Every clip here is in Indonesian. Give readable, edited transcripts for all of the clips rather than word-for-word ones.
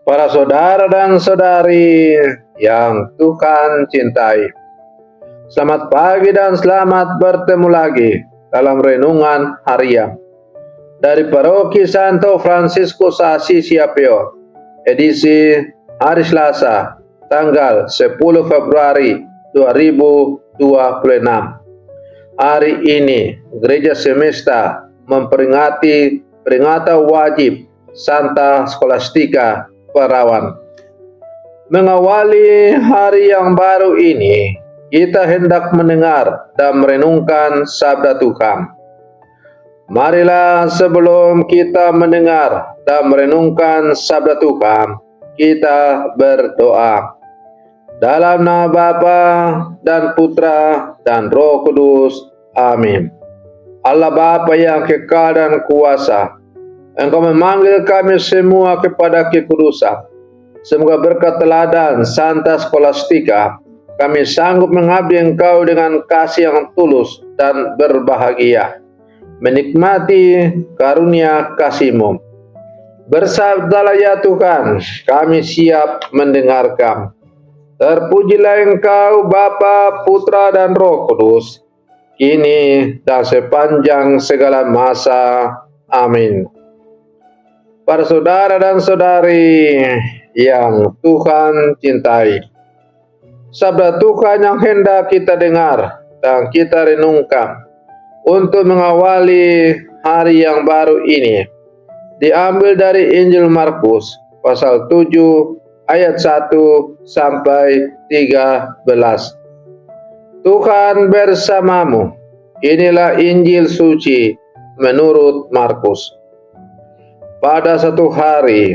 Para saudara dan saudari yang Tuhan cintai, selamat pagi dan selamat bertemu lagi dalam renungan harian dari Paroki Santo Fransiskus Assisi Apio, edisi hari Selasa, tanggal 10 Februari 2026. Hari ini Gereja Semesta memperingati peringatan wajib Santa Scholastica Perawan. Mengawali hari yang baru ini, kita hendak mendengar dan merenungkan sabda Tuhan. Marilah sebelum kita mendengar dan merenungkan sabda Tuhan, kita berdoa. Dalam nama Bapa dan Putra dan Roh Kudus. Amin. Allah Bapa yang kekal dan kuasa, Engkau memanggil kami semua kepada kekudusan. Semoga berkat teladan Santa Scholastica, kami sanggup mengabdi Engkau dengan kasih yang tulus dan berbahagia, menikmati karunia kasih-Mu. Bersabdalah ya Tuhan, kami siap mendengarkan. Terpujilah Engkau Bapa, Putra dan Roh Kudus, kini dan sepanjang segala masa. Amin. Para saudara dan saudari yang Tuhan cintai, sabda Tuhan yang hendak kita dengar dan kita renungkan untuk mengawali hari yang baru ini diambil dari Injil Markus pasal 7 ayat 1 sampai 13. Tuhan bersamamu. Inilah Injil suci menurut Markus. Pada satu hari,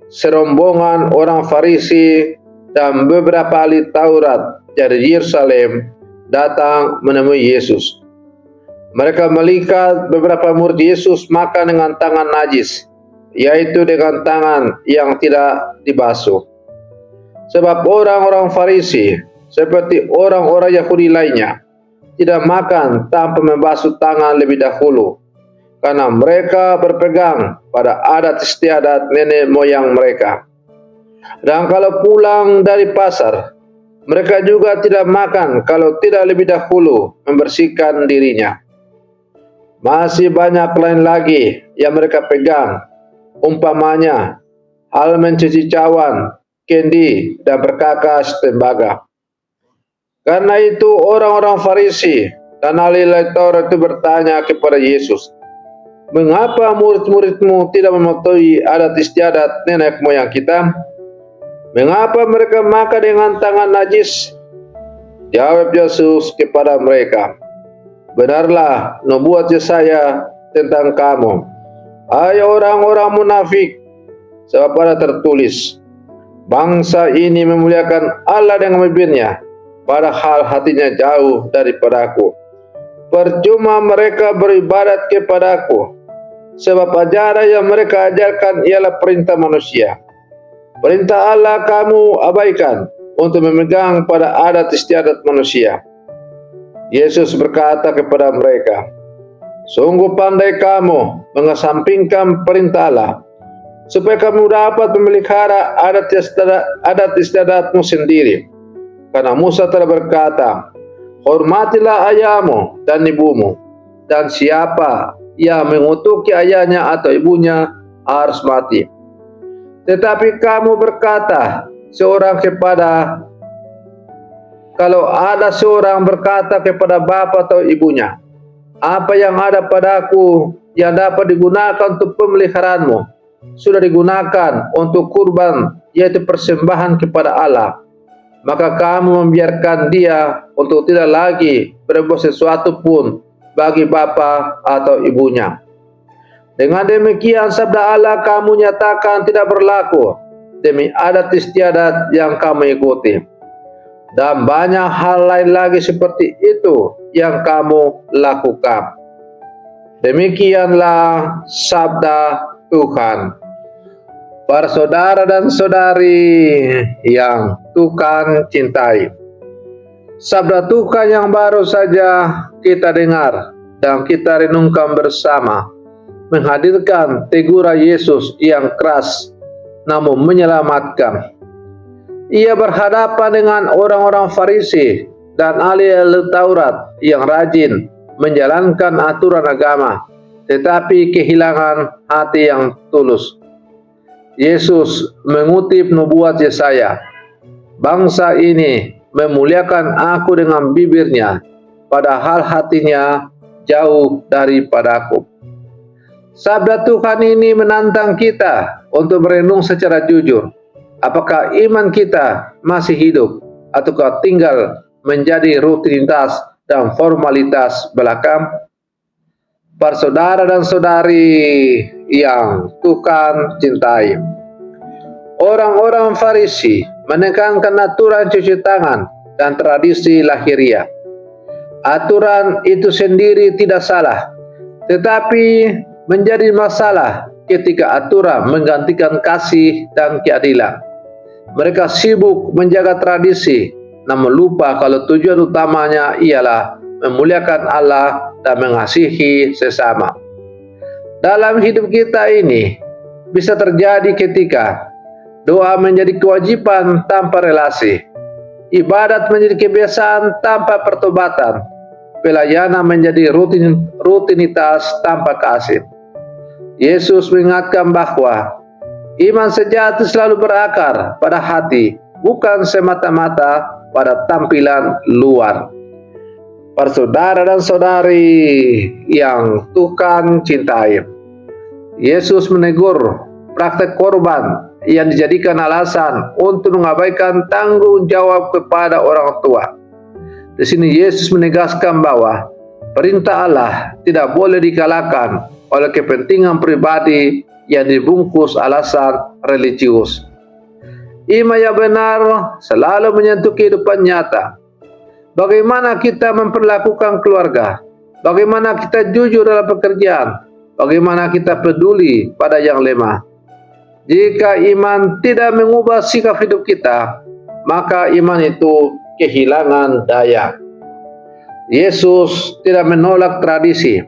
serombongan orang Farisi dan beberapa ahli Taurat dari Yerusalem datang menemui Yesus. Mereka melihat beberapa murid Yesus makan dengan tangan najis, yaitu dengan tangan yang tidak dibasuh. Sebab orang-orang Farisi, seperti orang-orang Yahudi lainnya, tidak makan tanpa membasuh tangan lebih dahulu, karena mereka berpegang pada adat istiadat nenek moyang mereka. Dan kalau pulang dari pasar, mereka juga tidak makan kalau tidak lebih dahulu membersihkan dirinya. Masih banyak lain lagi yang mereka pegang, umpamanya hal mencuci cawan, kendi, dan berkakas tembaga. Karena itu orang-orang Farisi dan ahli Taurat itu bertanya kepada Yesus, "Mengapa murid-muridmu tidak mematuhi adat istiadat nenek moyang kita? Mengapa mereka makan dengan tangan najis?" Jawab Yesus kepada mereka, "Benarlah nubuat Yesaya tentang kamu, hai orang-orang munafik, sebab pada tertulis, bangsa ini memuliakan Allah dengan bibirnya, padahal hatinya jauh daripadaku. Percuma mereka beribadat kepadaku, sebab ajaran yang mereka ajarkan ialah perintah manusia. Perintah Allah kamu abaikan untuk memegang pada adat istiadat manusia." Yesus berkata kepada mereka, "Sungguh pandai kamu mengesampingkan perintah Allah, supaya kamu dapat memelihara adat istiadatmu sendiri. Karena Musa telah berkata, hormatilah ayahmu dan ibumu, dan siapa yang mengutuki ayahnya atau ibunya harus mati. Tetapi kamu berkata, kalau ada seorang berkata kepada bapa atau ibunya, apa yang ada padaku yang dapat digunakan untuk pemeliharaanmu, sudah digunakan untuk kurban, yaitu persembahan kepada Allah, maka kamu membiarkan dia untuk tidak lagi berbuat sesuatu pun bagi bapa atau ibunya. Dengan demikian sabda Allah kamu nyatakan tidak berlaku demi adat istiadat yang kamu ikuti. Dan banyak hal lain lagi seperti itu yang kamu lakukan." Demikianlah sabda Tuhan. Para saudara dan saudari yang Tuhan cintai, sabda Tuhan yang baru saja kita dengar dan kita renungkan bersama menghadirkan teguran Yesus yang keras namun menyelamatkan. Ia berhadapan dengan orang-orang Farisi dan ahli Taurat yang rajin menjalankan aturan agama, tetapi kehilangan hati yang tulus. Yesus mengutip nubuat Yesaya, "Bangsa ini memuliakan aku dengan bibirnya, padahal hatinya jauh daripadaku." Sabda Tuhan ini menantang kita untuk merenung secara jujur. Apakah iman kita masih hidup ataukah tinggal menjadi rutinitas dan formalitas belakang? Para saudara dan saudari yang Tuhan cintai, orang-orang Farisi menekankan aturan cuci tangan dan tradisi lahiriah. Aturan itu sendiri tidak salah, tetapi menjadi masalah ketika aturan menggantikan kasih dan keadilan. Mereka sibuk menjaga tradisi, namun lupa kalau tujuan utamanya ialah memuliakan Allah dan mengasihi sesama. Dalam hidup kita ini bisa terjadi ketika doa menjadi kewajiban tanpa relasi, ibadat menjadi kebiasaan tanpa pertobatan, pelayanan menjadi rutinitas tanpa kasih. Yesus mengingatkan bahwa iman sejati selalu berakar pada hati, bukan semata-mata pada tampilan luar. Para saudara dan saudari yang Tuhan cintai, Yesus menegur praktek korban yang dijadikan alasan untuk mengabaikan tanggung jawab kepada orang tua. Di sini Yesus menegaskan bahwa perintah Allah tidak boleh dikalahkan oleh kepentingan pribadi yang dibungkus alasan religius. Iman yang benar selalu menyentuh kehidupan nyata. Bagaimana kita memperlakukan keluarga, bagaimana kita jujur dalam pekerjaan, bagaimana kita peduli pada yang lemah. Jika iman tidak mengubah sikap hidup kita, maka iman itu kehilangan daya. Yesus tidak menolak tradisi,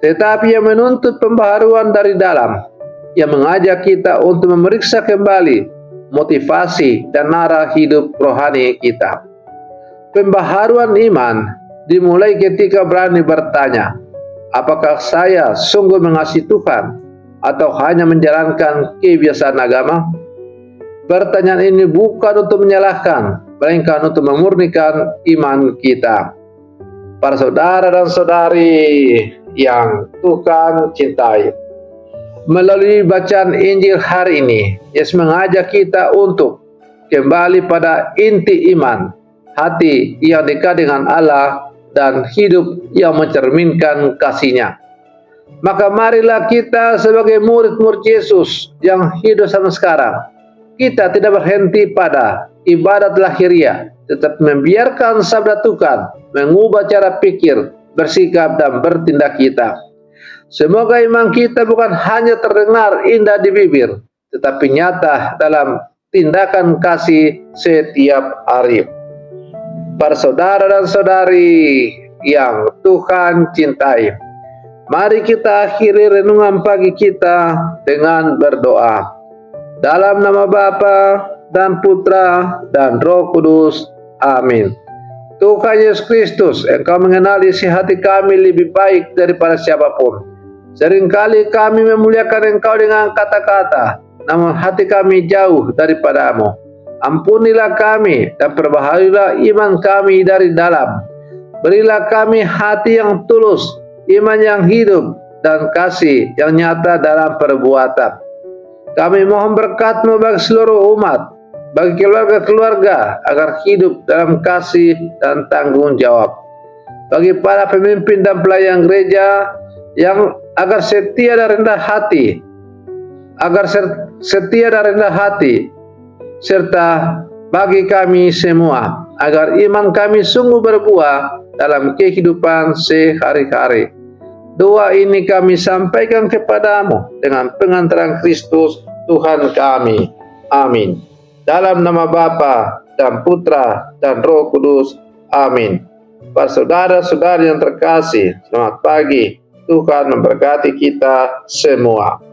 tetapi yang menuntut pembaharuan dari dalam, yang mengajak kita untuk memeriksa kembali motivasi dan arah hidup rohani kita. Pembaharuan iman dimulai ketika berani bertanya, apakah saya sungguh mengasihi Tuhan atau hanya menjalankan kebiasaan agama? Pertanyaan ini bukan untuk menyalahkan, melainkan untuk memurnikan iman kita. Para saudara dan saudari yang Tuhan cintai, melalui bacaan Injil hari ini, Yesus mengajak kita untuk kembali pada inti iman, hati yang dekat dengan Allah dan hidup yang mencerminkan kasih-Nya. Maka marilah kita sebagai murid-murid Yesus yang hidup sampai sekarang, kita tidak berhenti pada ibadat lahiriah, tetap membiarkan sabda Tuhan mengubah cara pikir, bersikap dan bertindak kita. Semoga iman kita bukan hanya terdengar indah di bibir, tetapi nyata dalam tindakan kasih setiap hari. Para saudara dan saudari yang Tuhan cintai, mari kita akhiri renungan pagi kita dengan berdoa. Dalam nama Bapa dan Putra dan Roh Kudus. Amin. Tuhan Yesus Kristus, Engkau mengenali isi hati kami lebih baik daripada siapapun. Seringkali kami memuliakan Engkau dengan kata-kata, namun hati kami jauh daripadamu. Ampunilah kami dan perbaharilah iman kami dari dalam. Berilah kami hati yang tulus, iman yang hidup, dan kasih yang nyata dalam perbuatan. Kami mohon berkat-Mu bagi seluruh umat, bagi keluarga-keluarga, agar hidup dalam kasih dan tanggung jawab. Bagi para pemimpin dan pelayan gereja, yang agar setia dan rendah hati, serta bagi kami semua, agar iman kami sungguh berbuah dalam kehidupan sehari-hari. Doa ini kami sampaikan kepadamu dengan pengantaran Kristus Tuhan kami. Amin. Dalam nama Bapa dan Putra dan Roh Kudus. Amin. Para saudara-saudari yang terkasih, selamat pagi. Tuhan memberkati kita semua.